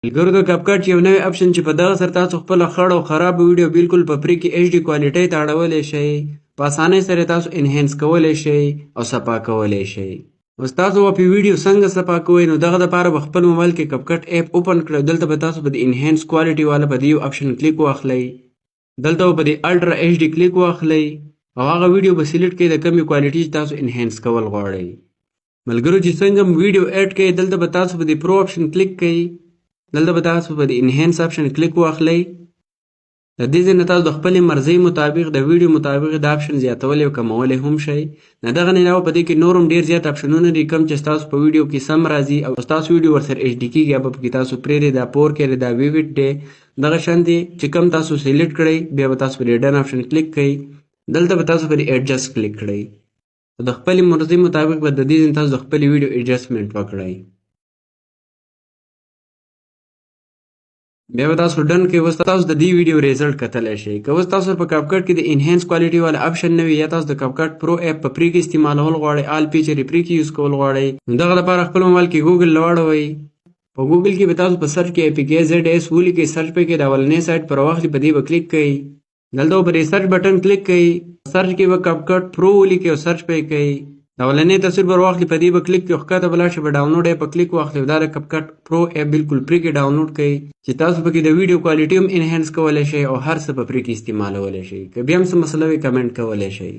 ملګرو د کپ کټ یو نوی اپشن چې په دغه سره تاسو خپله خړ او خراب ویډیو بالکل په فری کې HD کوالټۍ ته اړولی شئ. په اسانۍ سره تاسو انهینس کولی شئ او صفا کولی شئ. اوس تاسو به په ویډیو څنګه صفا کوئ، نو دغه دپاره به خپل موبایل کې کپ کټ ایپ اوپن کړئ. دلته به تاسو په د انهینس کوالټي والا په دې یو اپشن کلیک واخلئ. دلته به په د الټرا HD کلیک واخلئ او هغه ویډیو به سلیکټ کړئ د کومې کوالټي چې تاسو انهینس کول غواړئ. ملګرو چې څنګه ویډیو ایډ کړئ، دلته به تاسو په د پرو اپشن کلیک کړئ. دلته به تاسو په د انهینس اپشن کلیک واخلئ. د دې ځای نه تاسو د خپلې مرضۍ مطابق د ویډیو مطابق د اپشن زیاتولی او کمولی هم شئ. د دغه نه علاوه په دې کې نور هم ډېر زیات اپشنونه دي کوم چې ستاسو په ویډیو کې سم راځي او ستاسو ویډیو ورسره HD کېږي. هغه به پکې تاسو پرېږدئ، دا پور کړئ، دا ویویډ دی، دغه شان دي چې کوم تاسو سلیکټ کړئ. بیا به تاسو پر ډن اپشن کلیک کړئ. دلته به تاسو پر ایډجسټ کلیک کړئ. د خپلې مرضۍ مطابق به د دې ځای تاسو د خپلې ویډیو ایډجسټمنټ وکړئ. بیا به تاسو ډن کړئ. اوس تاسو د دې ویډیو ریزلټ کتلی شئ. که اوس تاسو په کپ کټ کې د انهینس کوالټي والا اپشن نه وي یا تاسو د کپ کټ پرو ایپ په فری کې استعمالول غواړئ، آل فیچر یې فری کې یوز کول غواړئ، نو دغه لپاره خپل موبایل کې ګوګل واړوئ. په ګوګل کې به تاسو په سرچ کې APKZS ولیکئ. سرچ په کې د اولنۍ سایټ پر واخلئ، په دې به کلیک کړئ. دلته به پر سرچ بټن کلیک کړئ. سرچ کې به کپ کټ پرو ولیکئ او سرچ پې کړئ. د اولنۍ تصویر پر واخلئ، په دې به کلیک کړئ. ښکته به لاړ شئ، په ډاونلوډ یې په کلیک واخلئ. دا د کپ کټ پرو ایپ بالکل فری کې ډاونلوډ کړئ چې تاسو پکې د ویډیو کوالټي هم انهینس کولی شئ او هر څه په فری کې استعمالولی شئ. که بیا هم څه مسله وي کمنټ کولی شئ.